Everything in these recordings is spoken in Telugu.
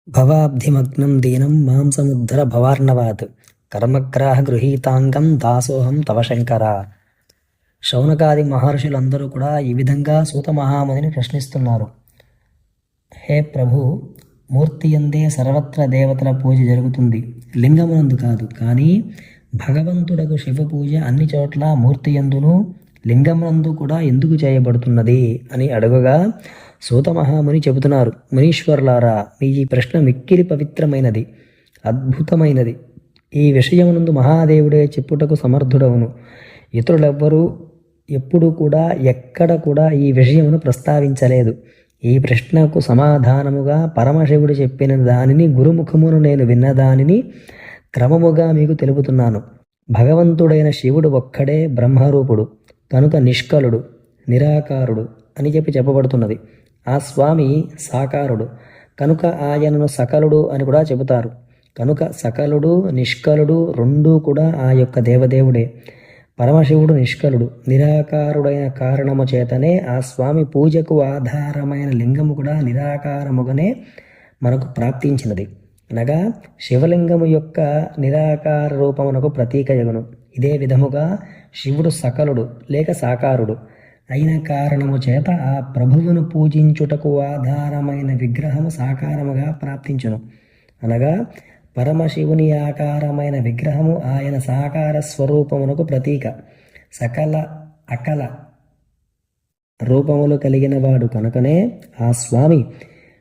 భవాబ్ధిమగ్నం దీనం మాం సముద్ధర భవార్ణవాత్ కర్మగ్రాహ గృహీతాంగం దాసోహం తవ శంకర. శౌనకాది మహర్షులందరూ కూడా ఈ విధంగా సూత మహామునిని ప్రశ్నిస్తున్నారు. హే ప్రభు, మూర్తి యందే సర్వత్ర దేవతల పూజ జరుగుతుంది, లింగమునందు కాదు. కానీ భగవంతుడకు శివ పూజ అన్ని చోట్ల మూర్తి యందును లింగమునందు కూడా ఎందుకు చేయబడుతున్నది అని అడుగగా సూత మహాముని చెబుతున్నారు, మునీశ్వరులారా, మీ ఈ ప్రశ్న మిక్కిలి పవిత్రమైనది, అద్భుతమైనది. ఈ విషయమునందు మహాదేవుడే చెప్పుటకు సమర్థుడవును. ఇతరులెవ్వరూ ఎప్పుడు కూడా ఎక్కడ కూడా ఈ విషయమును ప్రస్తావించలేదు. ఈ ప్రశ్నకు సమాధానముగా పరమశివుడు చెప్పిన దానిని, గురుముఖమును నేను విన్నదానిని క్రమముగా మీకు తెలుపుతున్నాను. భగవంతుడైన శివుడు ఒక్కడే బ్రహ్మరూపుడు కనుక నిష్కలుడు, నిరాకారుడు అని చెప్పబడుతున్నది. ఆ స్వామి సాకారుడు కనుక ఆయనను సకలుడు అని కూడా చెబుతారు. కనుక సకలుడు, నిష్కలుడు రెండూ కూడా ఆ యొక్క దేవదేవుడే. పరమశివుడు నిష్కలుడు, నిరాకారుడైన కారణము చేతనే ఆ స్వామి పూజకు ఆధారమైన లింగము కూడా నిరాకారముగానే మనకు ప్రాప్తించినది. అనగా శివలింగము యొక్క నిరాకార రూపమునకు ప్రతీకయగును. ఇదే విధముగా శివుడు సకలుడు లేక సాకారుడు అయిన కారణము చేత ఆ ప్రభువును పూజించుటకు ఆధారమైన విగ్రహము సాకారముగా ప్రాప్తించును. అనగా పరమశివుని ఆకారమైన విగ్రహము ఆయన సాకార స్వరూపమునకు ప్రతీక. సకల అకల రూపములు కలిగిన వాడు కనుకనే ఆ స్వామి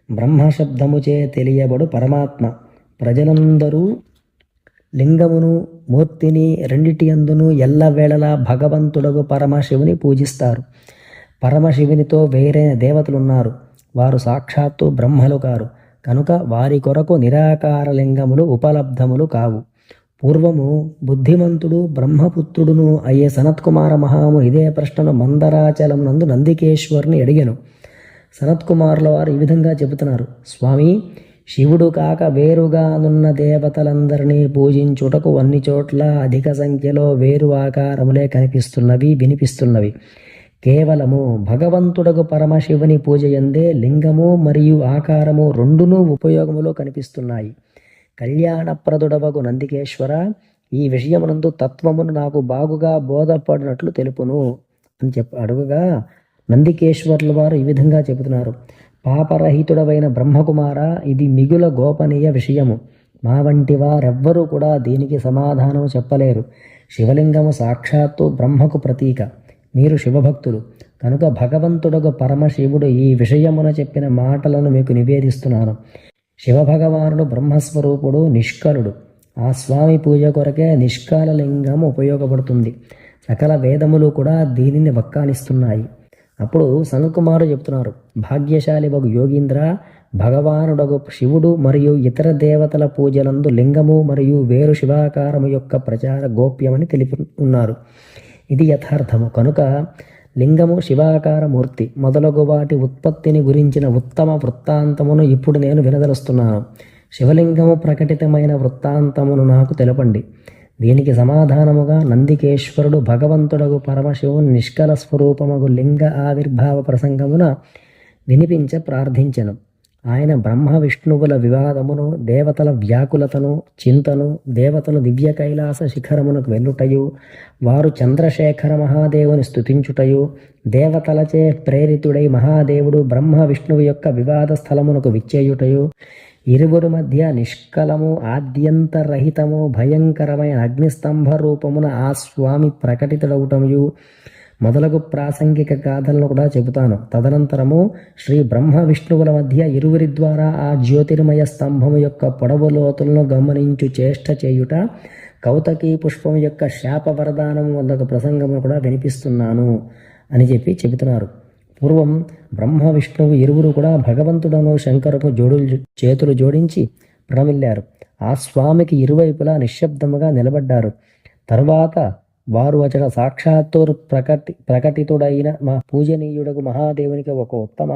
బ్రహ్మశబ్దముచే తెలియబడు పరమాత్మ. ప్రజలందరూ లింగమును మూర్తిని రెండిటి అందును ఎల్లవేళలా భగవంతుడగు పరమశివుని పూజిస్తారు. పరమశివునితో వేరైన దేవతలున్నారు, వారు సాక్షాత్తు బ్రహ్మలు కారు. కనుక వారి కొరకు నిరాకార లింగములు ఉపలబ్ధములు కావు. పూర్వము బుద్ధిమంతుడు బ్రహ్మపుత్రుడును అయ్యే సనత్కుమార మహాము ఇదే ప్రశ్నను మందరాచలం నందు నందికేశ్వరుని అడిగాను. సనత్కుమారుల వారు ఈ విధంగా చెబుతున్నారు, స్వామి, శివుడు కాక వేరుగానున్న దేవతలందరినీ పూజించుటకు అన్ని చోట్ల అధిక సంఖ్యలో వేరు ఆకారములే కనిపిస్తున్నవి, వినిపిస్తున్నవి. కేవలము భగవంతుడకు పరమశివుని పూజ యందే లింగము మరియు ఆకారము రెండునూ ఉపయోగములో కనిపిస్తున్నాయి. కళ్యాణప్రదుడవగు నందికేశ్వర, ఈ విషయమునందు తత్వమును నాకు బాగుగా బోధపడినట్లు తెలుపును అని అడుగుగా నందికేశ్వర్ల వారు ఈ విధంగా చెబుతున్నారు, పాపరహితుడవైన బ్రహ్మకుమార, ఇది మిగుల గోపనీయ విషయము. మా వంటి వారెవ్వరూ కూడా దీనికి సమాధానము చెప్పలేరు. శివలింగము సాక్షాత్తు బ్రహ్మకు ప్రతీక. మీరు శివభక్తులు కనుక భగవంతుడకు పరమశివుడు ఈ విషయమున చెప్పిన మాటలను మీకు నివేదిస్తున్నాను. శివభగవానుడు బ్రహ్మస్వరూపుడు, నిష్కలుడు. ఆ స్వామి పూజ కొరకే నిష్కాల లింగము ఉపయోగపడుతుంది. సకల వేదములు కూడా దీనిని వక్కానిస్తున్నాయి. అప్పుడు సనత్కుమారుడు చెప్తున్నారు, భాగ్యశాలి వగు యోగీంద్ర, భగవానుడగు శివుడు మరియు ఇతర దేవతల పూజలందు లింగము మరియు వేరు శివాకారము యొక్క ప్రచార గోప్యమని తెలిపి ఉన్నారు. ఇది యథార్థము. కనుక లింగము, శివాకార మూర్తి మొదలగు వాటి ఉత్పత్తిని గురించిన ఉత్తమ వృత్తాంతమును ఇప్పుడు నేను వినదలుస్తున్నాను. శివలింగము ప్రకటితమైన వృత్తాంతమును నాకు తెలపండి. దీనికి సమాధానముగా నందికేశ్వరుడు భగవంతుడగు పరమశివుని నిష్కల స్వరూపమగు లింగ ఆవిర్భావ ప్రసంగమున వినిపించ ప్రార్థించెను. ఆయన బ్రహ్మ విష్ణువుల వివాదమును, దేవతల వ్యాకులతను, చింతను, దేవతలు దివ్య కైలాస శిఖరమునకు వెళ్ళుటయు, వారు చంద్రశేఖర మహాదేవుని స్తుతించుటయు, దేవతలచే ప్రేరితుడై మహాదేవుడు బ్రహ్మ విష్ణువు యొక్క వివాద స్థలమునకు విచ్చేయుటయు, ఇరువురి మధ్య నిష్కలము, ఆద్యంతరహితము, భయంకరమైన అగ్నిస్తంభ రూపమున ఆ స్వామి ప్రకటితుడవుటయు మొదలగు ప్రాసంగిక గాథలను కూడా చెబుతాను. తదనంతరము శ్రీ బ్రహ్మ విష్ణువుల మధ్య ఇరువురి ద్వారా ఆ జ్యోతిర్మయ స్తంభము యొక్క పొడవు లోతులను గమనించు చేష్ట చేయుట, కౌతకీ పుష్పము యొక్క శాప వరదానము మొదలగు ప్రసంగమును కూడా వినిపిస్తున్నాను అని చెబుతున్నారు. పూర్వం బ్రహ్మ విష్ణువు ఇరువురు కూడా భగవంతుడను శంకరుకు చేతులు జోడించి ప్రణమిల్లారు. ఆ స్వామికి ఇరువైపులా నిశ్శబ్దముగా నిలబడ్డారు. తరువాత వారు అచట సాక్షాత్తు ప్రకటితుడైన మా పూజనీయుడకు మహాదేవునికి ఒక ఉత్తమ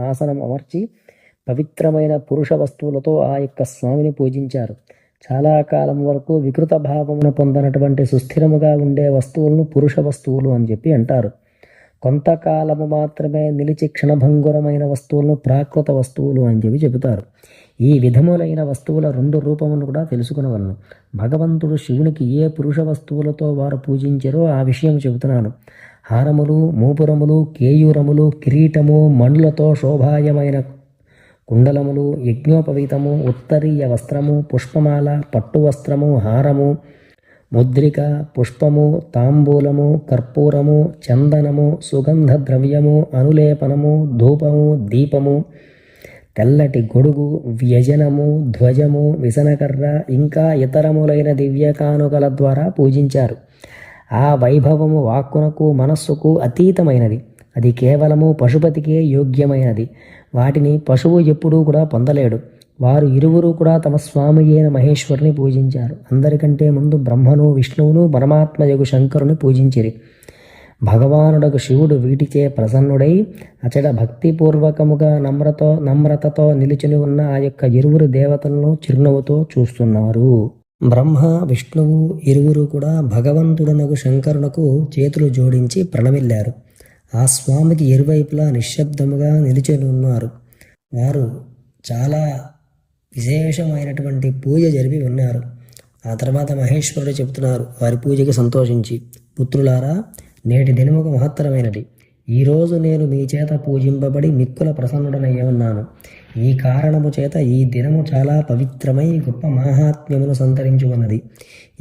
ఆసనం అమర్చి పవిత్రమైన పురుష వస్తువులతో ఆ యొక్క స్వామిని పూజించారు. చాలా కాలం వరకు వికృత భావమును పొందనటువంటి సుస్థిరముగా ఉండే వస్తువులను పురుష వస్తువులు అని అంటారు. కొంతకాలము మాత్రమే నిలిచి క్షణభంగురమైన వస్తువులను ప్రాకృత వస్తువులు అని చెబుతారు. ఈ విధములైన వస్తువుల 2 రూపములను కూడా తెలుసుకునవలను. భగవంతుడు శివునికి ఏ పురుష వస్తువులతో వారు పూజించారో ఆ విషయం చెబుతున్నాను. హారములు, మూపురములు, కేయూరములు, కిరీటము, మణులతో శోభాయమైన కుండలములు, యజ్ఞోపవీతము, ఉత్తరీయ వస్త్రము, పుష్పమాల, పట్టు వస్త్రము, హారము, ముద్రిక, పుష్పము, తాంబూలము, కర్పూరము, చందనము, సుగంధ ద్రవ్యము, అనులేపనము, ధూపము, దీపము, తెల్లటి గొడుగు, వ్యజనము, ధ్వజము, విసనకర్ర ఇంకా ఇతరములైన దివ్య కానుకల ద్వారా పూజించారు. ఆ వైభవము వాక్కునకు మనస్సుకు అతీతమైనది. అది కేవలము పశుపతికే యోగ్యమైనది. వాటిని పశువు ఎప్పుడూ కూడా పొందలేడు. వారు ఇరువురు కూడా తమ స్వామి అయిన మహేశ్వరుని పూజించారు. అందరికంటే ముందు బ్రహ్మను, విష్ణువును, పరమాత్మయగు శంకరుని పూజించిరి. భగవానుడకు శివుడు వీటిచే ప్రసన్నుడై అచట భక్తిపూర్వకముగా నమ్రతతో నిలుచుని ఉన్న ఆ యొక్క ఇరువురు దేవతలను చిరునవ్వుతో చూస్తున్నారు. బ్రహ్మ, విష్ణువు ఇరువురు కూడా భగవంతుడనగు శంకరునకు చేతులు జోడించి ప్రణమిల్లారు. ఆ స్వామికి ఇరువైపులా నిశ్శబ్దముగా నిలుచుని ఉన్నారు. వారు చాలా విశేషమైనటువంటి పూజ జరిపి ఉన్నారు. ఆ తర్వాత మహేశ్వరుడు చెబుతున్నారు వారి పూజకి సంతోషించి, పుత్రులారా, నేటి దినము ఒక మహత్తరమైనది. ఈరోజు నేను మీ చేత పూజింపబడి మిక్కుల ప్రసన్నుడనయ్య ఉన్నాను. ఈ కారణము చేత ఈ దినము చాలా పవిత్రమై గొప్ప మాహాత్మ్యమును సంతరించి ఉన్నది.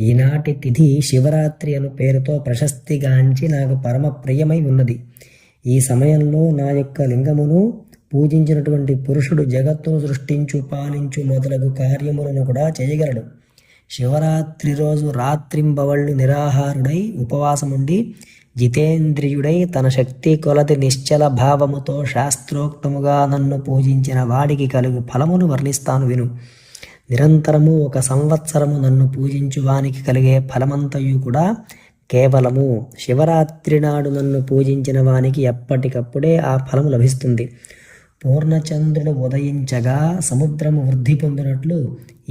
ఈనాటి తిథి శివరాత్రి అను పేరుతో ప్రశస్తిగాంచి నాకు పరమ ప్రియమై ఉన్నది. ఈ సమయంలో నా యొక్క లింగమును పూజించినటువంటి పురుషుడు జగత్తును సృష్టించు, పాలించు మొదలగు కార్యములను కూడా చేయగలడు. శివరాత్రి రోజు రాత్రింబవళ్ళు నిరాహారుడై ఉపవాసముండి జితేంద్రియుడై తన శక్తి కొలది నిశ్చల భావముతో శాస్త్రోక్తముగా నన్ను పూజించిన వాడికి కలుగు ఫలమును వర్ణిస్తాను విను. నిరంతరము 1 సంవత్సరము నన్ను పూజించు వానికి కలిగే ఫలమంతయు కూడా కేవలము శివరాత్రి నాడు నన్ను పూజించిన వానికి ఎప్పటికప్పుడే ఆ ఫలము లభిస్తుంది. పూర్ణచంద్రుడు ఉదయించగా సముద్రము వృద్ధి పొందినట్లు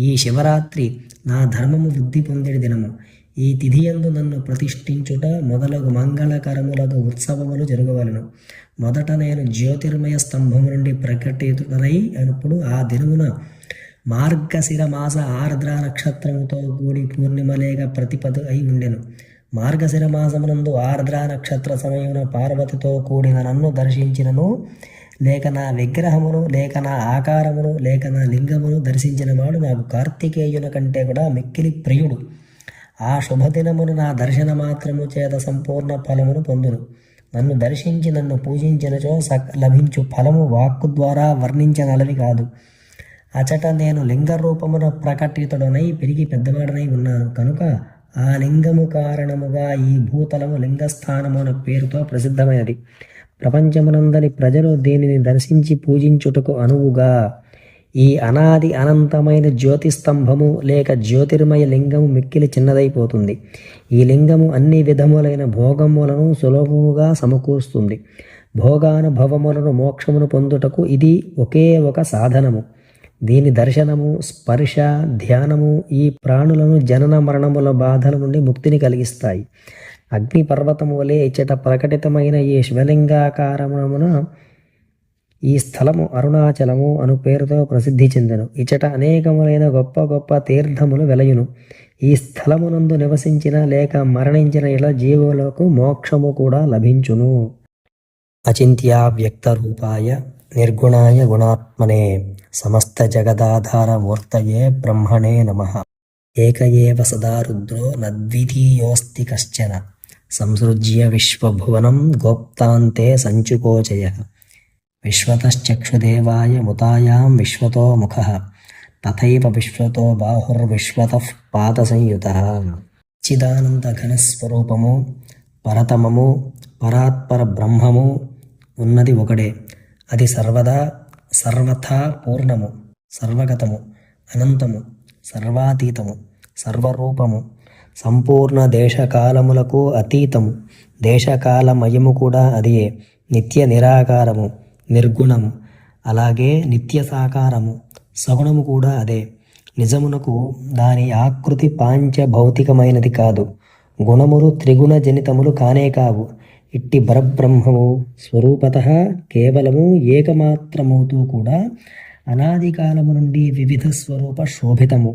ఈ శివరాత్రి నా ధర్మము వృద్ధి పొందేడి దినము. ఈ తిథియందు నన్ను ప్రతిష్ఠించుట మొదలగు మంగళకరములకు ఉత్సవములు జరగవలను. మొదట నేను జ్యోతిర్మయ స్తంభము నుండి ప్రకటితుడనై అప్పుడు ఆ దినమున మార్గశిర మాస ఆర్ద్ర నక్షత్రముతో కూడి పూర్ణిమ లేక ప్రతిపద అయి ఉండెను. మార్గశిర మాసమునందు ఆర్ద్ర నక్షత్ర సమయమున పార్వతితో కూడిన నన్ను దర్శించినను, లేక నా విగ్రహమును, లేక నా ఆకారమును, లేక నా లింగమును దర్శించిన వాడు నాకు కార్తికేయుని కంటే కూడా మిక్కిలి ప్రియుడు. ఆ శుభదినమును నా దర్శన మాత్రము చేత సంపూర్ణ ఫలమును పొందును. నన్ను దర్శించి నన్ను పూజించినచో లభించు ఫలము వాక్కు ద్వారా వర్ణించగలవి కాదు. అచట నేను లింగ రూపమున ప్రకటితుడనై పెరిగి పెద్దవాడనై ఉన్నాను కనుక ఆ లింగము కారణముగా ఈ భూతలము లింగస్థానము అనే పేరుతో ప్రసిద్ధమైనది. ప్రపంచమునందరి ప్రజలు దీనిని దర్శించి పూజించుటకు అనువుగా ఈ అనాది అనంతమైన జ్యోతిస్తంభము లేక జ్యోతిర్మయ లింగము మిక్కిలి చిన్నదైపోతుంది. ఈ లింగము అన్ని విధములైన భోగములను సులభముగా సమకూరుస్తుంది. భోగానుభవములను మోక్షమును పొందుటకు ఇది ఒకే ఒక సాధనము. దీని దర్శనము, స్పర్శ, ధ్యానము ఈ ప్రాణులను జనన మరణముల బాధల నుండి ముక్తిని కలిగిస్తాయి. అగ్నిపర్వతము వలె ఇచ్చట ప్రకటితమైన ఈ శివలింగాకారమున ఈ స్థలము అరుణాచలము అను పేరుతో ప్రసిద్ధి చెందెను. ఇచ్చట అనేకములైన గొప్ప గొప్ప తీర్థములు వెలయును. ఈ స్థలమునందు నివసించిన లేక మరణించిన ఇలా జీవులకు మోక్షము కూడా లభించును. అచింత్యా వ్యక్త రూపాయ నిర్గుణాయ గుణాత్మనే సమస్త జగదాధార మూర్తయే బ్రహ్మణే నమః. ఏక ఏవ సదా రుద్రో నద్వితీయోస్తి కశ్చన సంసృజ్య విశ్వభువనం గోప్తాంతే సంచుకోచయ. విశ్వతశ్చక్షుదేవాయ ముతాయాం విశ్వతో ముఖః తథైవ విశ్వతో బాహుర్విశ్వతః పాదసంయుతః. చిదానంద ఘనస్వరూపము, పరతమము, పరాత్పర బ్రహ్మము ఉన్నది ఒకడే. అది సర్వథా పూర్ణము, సర్వగతము, అనంతము, సర్వాతీతము, సర్వరూపము, సంపూర్ణ దేశకాలములకు అతీతము. దేశకాలమయము కూడా అదియే. నిత్య నిరాకారము, నిర్గుణము, అలాగే నిత్య సాకారము, సగుణము కూడా అదే. నిజమునకు దాని ఆకృతి పాంచభౌతికమైనది కాదు. గుణములు త్రిగుణ జనితములు కానే కావు. ఇట్టి పరబ్రహ్మము స్వరూపతః కేవలము ఏకమాత్రమవుతూ కూడా అనాది కాలము నుండి వివిధ స్వరూప శోభితము,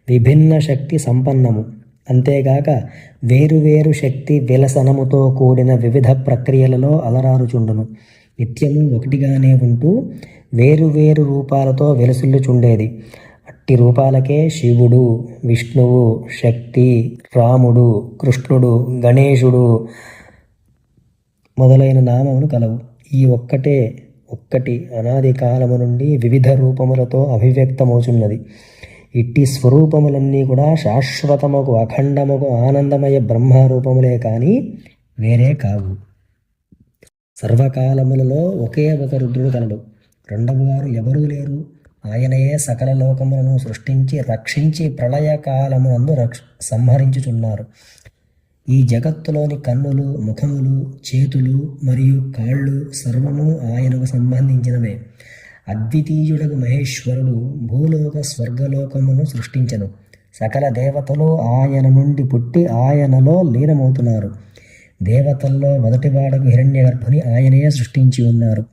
విభిన్న శక్తి సంపన్నము. అంతేగాక వేరువేరు శక్తి విలసనముతో కూడిన వివిధ ప్రక్రియలలో అలరారుచుండును. నిత్యము ఒకటిగానే ఉంటూ వేరువేరు రూపాలతో వెలసిల్లుచుండేది. అట్టి రూపాలకే శివుడు, విష్ణువు, శక్తి, రాముడు, కృష్ణుడు, గణేశుడు మొదలైన నామములు కలవు. ఈ ఒక్కటి అనాది కాలము నుండి వివిధ రూపములతో అభివ్యక్తమవుచున్నది. ఇట్టి స్వరూపములన్నీ కూడా శాశ్వతముకు అఖండముకు ఆనందమయ బ్రహ్మరూపములే కానీ వేరే కావు. సర్వకాలములలో ఒకే ఒక రుద్రుడు కలడు. రెండవవారు ఎవరూ లేరు. ఆయనయే సకల లోకములను సృష్టించి రక్షించి ప్రళయకాలమునందు సంహరించుచున్నారు. ఈ జగత్తులోని కన్నులు, ముఖములు, చేతులు మరియు కాళ్ళు సర్వము ఆయనకు సంబంధించినవే. అద్వితీయుడకు మహేశ్వరుడు భూలోక స్వర్గలోకమును సృష్టించెను. సకల దేవతలు ఆయన నుండి పుట్టి ఆయనలో లీనమవుతున్నారు. దేవతల్లో మొదటివాడకు హిరణ్యగర్భుని ఆయనే సృష్టించి ఉన్నారు.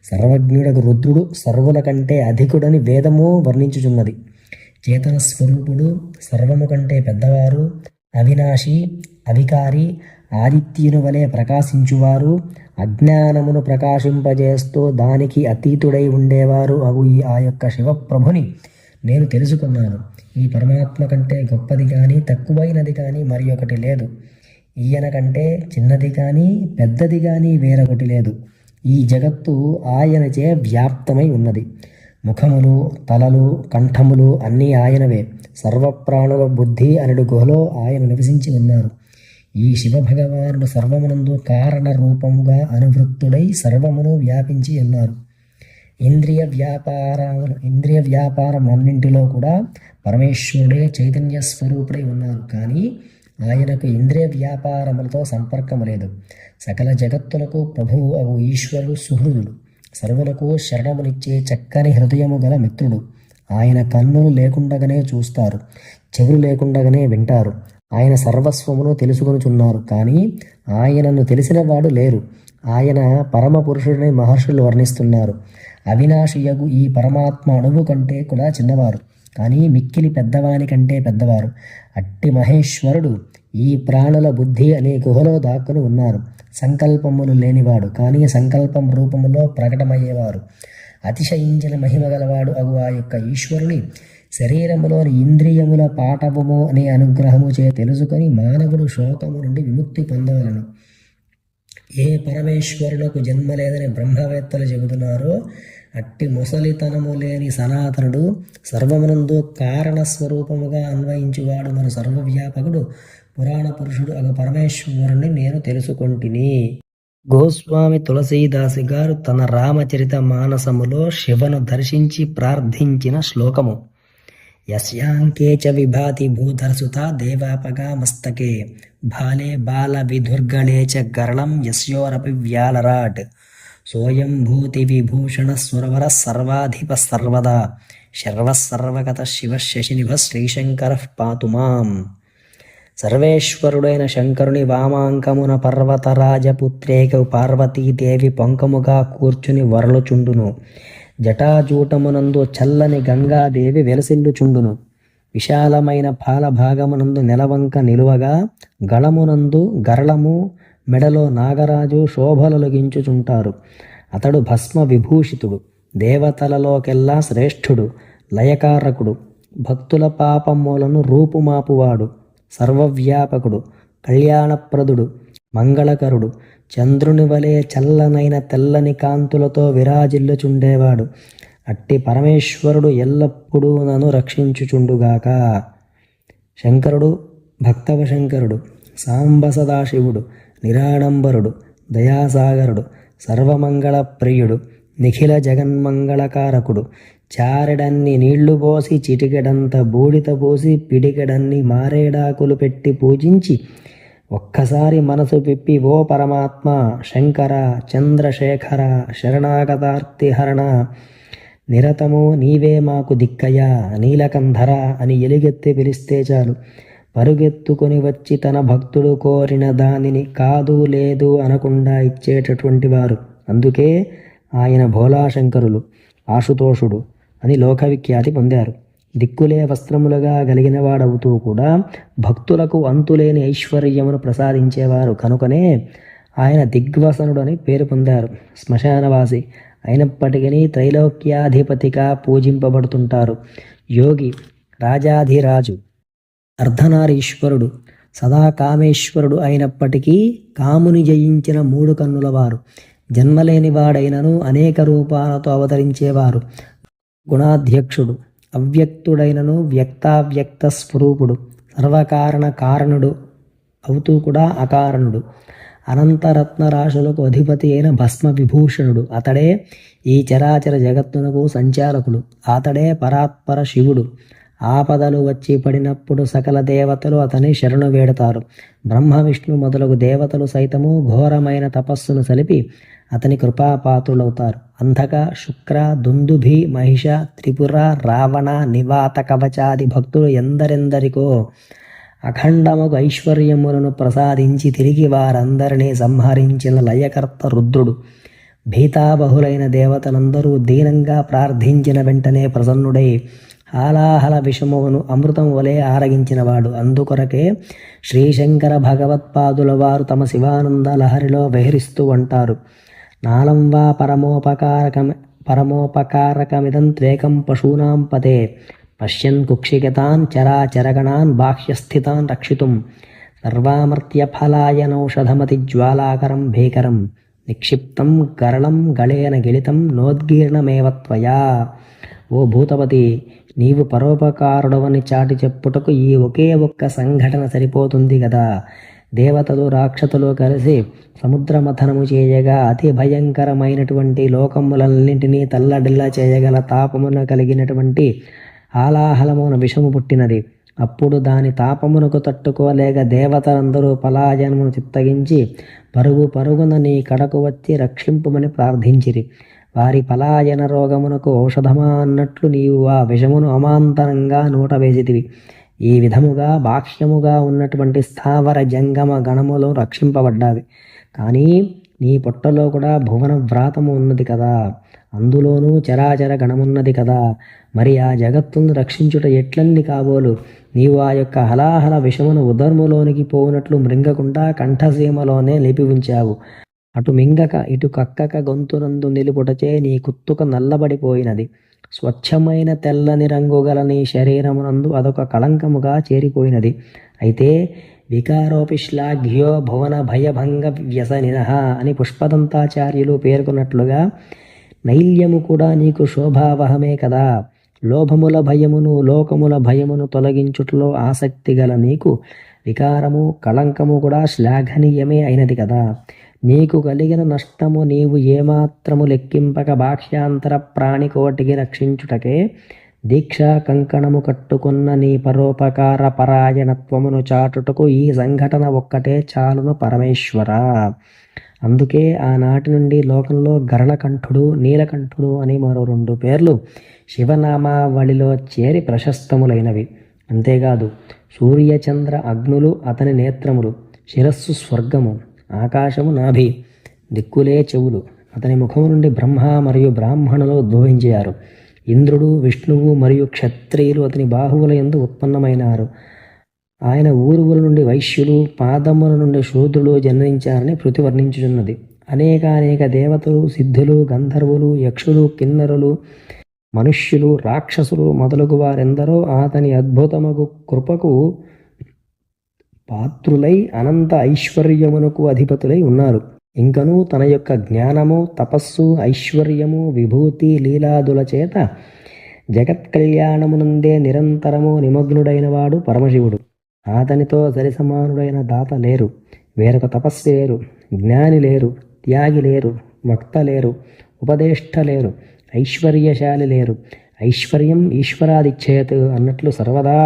సర్వజ్ఞుడకు రుద్రుడు సర్వుల కంటే అధికుడని వేదము వర్ణించుచున్నది. చేతన స్వరూపుడు, సర్వము కంటే పెద్దవారు, అవినాశి, అవికారి, ఆదిత్యుని వలె ప్రకాశించువారు, అజ్ఞానమును ప్రకాశింపజేస్తూ దానికి అతీతుడై ఉండేవారు అగు ఆ యొక్క శివప్రభుని నేను తెలుసుకున్నాను. ఈ పరమాత్మ కంటే గొప్పది కానీ తక్కువైనది కానీ మరి ఒకటి లేదు. ఈయన కంటే చిన్నది కానీ పెద్దది కానీ వేరొకటి లేదు. ఈ జగత్తు ఆయనచే వ్యాప్తమై ఉన్నది. ముఖములు, తలలు, కంఠములు అన్నీ ఆయనవే. సర్వప్రాణుల బుద్ధి అనడు గుహలో ఆయన నివసించి ఉన్నారు. ఈ శివభగవానుడు సర్వమునందు కారణ రూపముగా అనువృత్తుడై సర్వమును వ్యాపించి ఉన్నారు. ఇంద్రియ వ్యాపారమన్నింటిలో కూడా పరమేశ్వరుడే చైతన్య స్వరూపుడై ఉన్నారు. కానీ ఆయనకు ఇంద్రియ వ్యాపారములతో సంపర్కము లేదు. సకల జగత్తులకు ప్రభువు అగు ఈశ్వరుడు సుహృదుడు, సర్వులకు శరణమునిచ్చే చక్కని హృదయము గల మిత్రుడు. ఆయన కన్నులు లేకుండగానే చూస్తారు, చెవులు లేకుండగానే వింటారు. ఆయన సర్వస్వమును తెలుసుకొనుచున్నారు. కానీ ఆయనను తెలిసిన వాడు లేరు. ఆయన పరమ పురుషుడిని మహర్షులు వర్ణిస్తున్నారు. అవినాశియగు ఈ పరమాత్మ అణువు కంటే కూడా చిన్నవారు, కానీ మిక్కిలి పెద్దవాని కంటే పెద్దవారు. అట్టి మహేశ్వరుడు ఈ ప్రాణుల బుద్ధి అనే గుహలో దాక్కుని ఉన్నారు. సంకల్పములు లేనివాడు, కానీ సంకల్పం రూపములో ప్రకటమయ్యేవారు. అతిశయించిన మహిమ గలవాడు అగు ఆ యొక్క ఈశ్వరుని శరీరములోని ఇంద్రియముల పాఠవము అనే అనుగ్రహము చే తెలుసుకొని మానవుడు శోకము నుండి విముక్తి పొందవలను. ఏ పరమేశ్వరులకు జన్మ లేదని బ్రహ్మవేత్తలు చెబుతున్నారో అట్టి ముసలితనము లేని సనాతనుడు, సర్వమునందు కారణస్వరూపముగా అన్వయించువాడు మన సర్వవ్యాపకుడు పురాణ పురుషుడు అగు పరమేశ్వరుని నేను తెలుసుకొంటిని. గోస్వామి తులసీదాసి గారు తన రామచరిత మానసములో శివను దర్శించి ప్రార్థించిన శ్లోకము. యస్యాంకే చ విభాతి భూధరసుత దేవాపగా మస్తకే బాలే బాల విధుర్గళే చ గరళం యస్యోరపి వ్యాలరాట్ సోయం భూతి విభూషణ సురవర సర్వాధిప సర్వదా శర్వసర్వగత శివ శశినిభ శ్రీశంకర పాతు మాం. సర్వేశ్వరుడైన శంకరుని వామాంకమున పర్వతరాజపుత్రేక పార్వతీదేవి పంకముగా కూర్చుని వరలుచుండును. జటాజూటమునందు చల్లని గంగాదేవి వెలసిల్లుచుండును. విశాలమైన పాలభాగమునందు నెలవంక నిలువగా గళమునందు గరళము, మెడలో నాగరాజు శోభలొలిగించుచుంటారు. అతడు భస్మ విభూషితుడు, దేవతలలోకెల్లా శ్రేష్ఠుడు, లయకారకుడు, భక్తుల పాపములను రూపుమాపువాడు, సర్వవ్యాపకుడు, కళ్యాణప్రదుడు, మంగళకరుడు, చంద్రుని వలె చల్లనైన తెల్లని కాంతులతో విరాజిల్లుచుండేవాడు. అట్టి పరమేశ్వరుడు ఎల్లప్పుడూ నన్ను రక్షించుచుండుగాక. శంకరుడు భక్తవశంకరుడు, సాంబ సదాశివుడు, నిరాడంబరుడు, దయాసాగరుడు, సర్వమంగళ ప్రియుడు, నిఖిల జగన్మంగళకారకుడు, చారెడన్ని నీళ్లు పోసి చిటికెడంత బూడిద పోసి పిడికెడన్ని మారేడాకులు పెట్టి పూజించి ఒక్కసారి మనసు విప్పి ఓ పరమాత్మ శంకర చంద్రశేఖర శరణాగతార్తిహరణ నిరతము నీవే మాకు దిక్కయ్యా నీలకంధర అని ఎలుగెత్తి పిలిస్తే చాలు పరుగెత్తుకొని వచ్చి తన భక్తుడు కోరిన దానిని కాదు లేదు అనకుండా ఇచ్చేటటువంటి వారు. అందుకే ఆయన భోలాశంకరులు, ఆశుతోషుడు, అని లోకవిఖ్యాతి పొందారు. దిక్కులే వస్త్రములుగా కలిగినవాడవుతూ కూడా భక్తులకు అంతులేని ఐశ్వర్యమును ప్రసాదించేవారు కనుకనే ఆయన దిగ్వసనుడు అని పేరు పొందారు. శ్మశానవాసి అయినప్పటికీ త్రైలోక్యాధిపతిగా పూజింపబడుతుంటారు. యోగి, రాజాధిరాజు, అర్ధనారీశ్వరుడు, సదా కామేశ్వరుడు అయినప్పటికీ కాముని జయించిన 3 కన్నులవారు, జన్మలేనివాడైనను అనేక రూపాలతో అవతరించేవారు, గుణాధ్యక్షుడు, అవ్యక్తుడైనను వ్యక్తావ్యక్త స్వరూపుడు, సర్వకారణ కారణుడు అవుతూ కూడా అకారణుడు, అనంతరత్న రాశులకు అధిపతి అయిన భస్మ విభూషణుడు, అతడే ఈ చరాచర జగత్తునకు సంచాలకుడు, అతడే పరాత్పర శివుడు. ఆపదలు వచ్చి పడినప్పుడు సకల దేవతలు అతని శరణు వేడతారు. బ్రహ్మ విష్ణు మొదలగు దేవతలు సైతము ఘోరమైన తపస్సును సలిపి అతని కృపాపాత్రులవుతారు. అంధక, శుక్ర, దుందుభి, మహిష, త్రిపుర, రావణ, నివాత కవచాది భక్తులు ఎందరెందరికో అఖండముగు ఐశ్వర్యములను ప్రసాదించి తిరిగి వారందరినీ సంహరించిన లయకర్త రుద్రుడు. భీతాబహులైన దేవతలందరూ దీనంగా ప్రార్థించిన వెంటనే ప్రసన్నుడై హాలాహల విషమును అమృతం వలె ఆరగించినవాడు. అందుకొరకే శ్రీశంకర భగవత్పాదుల వారు తమ శివానంద లహరిలో విహరిస్తూ అంటారు: నాలం వా పరమోపకారకమిదం త్వేకం పశూనాం పతే పశ్యన్ కుక్షిగతాన్ చరాచరగణాన్ బాహ్యస్థితాన్ రక్షితుం సర్వామర్త్యఫలాయనౌషధమతి జ్వాలాకరం భీకరం నిక్షిప్తం గరళం గళేన గిళితం నోద్గీర్ణమేవ త్వయా. ఓ భూతపతి, నీవు పరోపకారుడవని చాటి చెప్పుటకు ఈ ఒకే ఒక్క సంఘటన సరిపోతుంది కదా. దేవతలు, రాక్షసులు కలిసి సముద్రమథనము చేయగా అతి భయంకరమైనటువంటి లోకములన్నింటినీ తల్లడిల్లా చేయగల తాపమున కలిగినటువంటి హాలాహలమున విషము పుట్టినది. అప్పుడు దాని తాపమునకు తట్టుకోలేక దేవతలందరూ పలాయనమును చిత్తగించి పరుగున నీ కడకు వచ్చి రక్షింపుమని ప్రార్థించిరి. వారి పలాయన రోగమునకు ఔషధమా అన్నట్లు నీవు ఆ విషమును అమాంతరంగా నూట వేసితివి. ఈ విధముగా బాహ్యముగా ఉన్నటువంటి స్థావర జంగమ గణములు రక్షింపబడ్డావి. కానీ నీ పొట్టలో కూడా భువన వ్రాతము ఉన్నది కదా, అందులోనూ చరాచర గణమున్నది కదా. మరి ఆ జగత్తును రక్షించుట ఎట్లన్ని కాబోలు. నీవు ఆ యొక్క హలాహల విషమును ఉదర్ములోనికి పోవునట్లు మృంగకుండా కంఠసీమలోనే లేపి ఉంచావు. అటు మింగక ఇటు కక్కక గొంతునందు నిలుపుటచే నీ కుత్తుక నల్లబడిపోయినది. స్వచ్ఛమైన తెల్లని రంగు గల నీ శరీరమునందు అదొక కళంకముగా చేరిపోయినది. అయితే వికారోపి శ్లాఘ్యో భువన భయభంగ వ్యసనినః అని పుష్పదంతాచార్యులు పేర్కొన్నట్లుగా నైల్యము కూడా నీకు శోభావహమే కదా. లోభముల భయమును, లోకముల భయమును తొలగించుటలో ఆసక్తి గల నీకు వికారము, కళంకము కూడా శ్లాఘనీయమే అయినది కదా. నీకు కలిగిన నష్టము నీవు ఏమాత్రము లెక్కింపక బాహ్యాంతర ప్రాణికోటికి రక్షించుటకే దీక్షా కంకణము కట్టుకున్న నీ పరోపకార పరాయణత్వమును చాటుటకు ఈ సంఘటన ఒక్కటే చాలును పరమేశ్వర. అందుకే ఆనాటి నుండి లోకంలో గరళకంఠుడు, నీలకంఠుడు అని మరో 2 పేర్లు శివనామావళిలో చేరి ప్రశస్తములైనవి. అంతేకాదు సూర్యచంద్ర అగ్నులు అతని నేత్రములు, శిరస్సు స్వర్గము, ఆకాశము నాభి, దిక్కులే చెవులు. అతని ముఖము నుండి బ్రహ్మ మరియు బ్రాహ్మణులు ఉద్భవించారు. ఇంద్రుడు, విష్ణువు మరియు క్షత్రియులు అతని బాహువుల యందు ఉత్పన్నమైనారు. ఆయన ఊరువుల నుండి వైశ్యులు, పాదముల నుండి శూద్రులు జన్మించారని శృతి వర్ణించుచున్నది. అనేక దేవతలు, సిద్ధులు, గంధర్వులు, యక్షులు, కిన్నరులు, మనుష్యులు, రాక్షసులు మొదలగు వారెందరో అతని అద్భుతమగు కృపకు పాత్రులై అనంత ఐశ్వర్యమునకు అధిపతులై ఉన్నారు. ఇంకనూ తన యొక్క జ్ఞానము, తపస్సు, ఐశ్వర్యము, విభూతి, లీలాదుల చేత జగత్ కళ్యాణమునందే నిరంతరము నిమగ్నుడైన వాడు పరమశివుడు. అతనితో సరిసమానుడైన దాత లేరు, వేరొక తపస్సు లేరు, జ్ఞాని లేరు, త్యాగి లేరు, వక్త లేరు, ఉపదేష్ట లేరు, ఐశ్వర్యశాలి లేరు. ఐశ్వర్యం ఈశ్వరాదిచ్చేత్ అన్నట్లు సర్వదా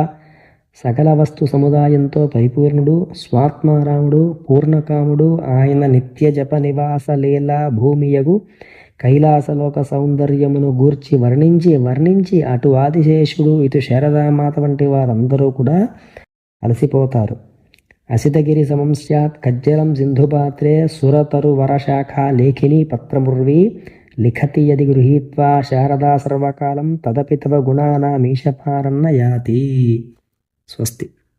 సకల వస్తు సముదాయంతో పరిపూర్ణుడు, స్వాత్మారాముడు, పూర్ణకాముడు, ఆయన నిత్య జప నివాస లీలా భూమియగు కైలాసలోక సౌందర్యమును గూర్చి వర్ణించి అటు ఆదిశేషుడు, ఇటు శారదామాత వంటి వారందరూ కూడా అలసిపోతారు. అసితగిరి సమం స్యాత్ కజ్జలం సింధుపాత్రే సురతరు వరశాఖ లేఖిని పత్రముర్వి లిఖతి యది గృహీత్వా శారదా సర్వకాలం తదపి తవ గుణానామీశపారన్న యాతి. స్వస్తి.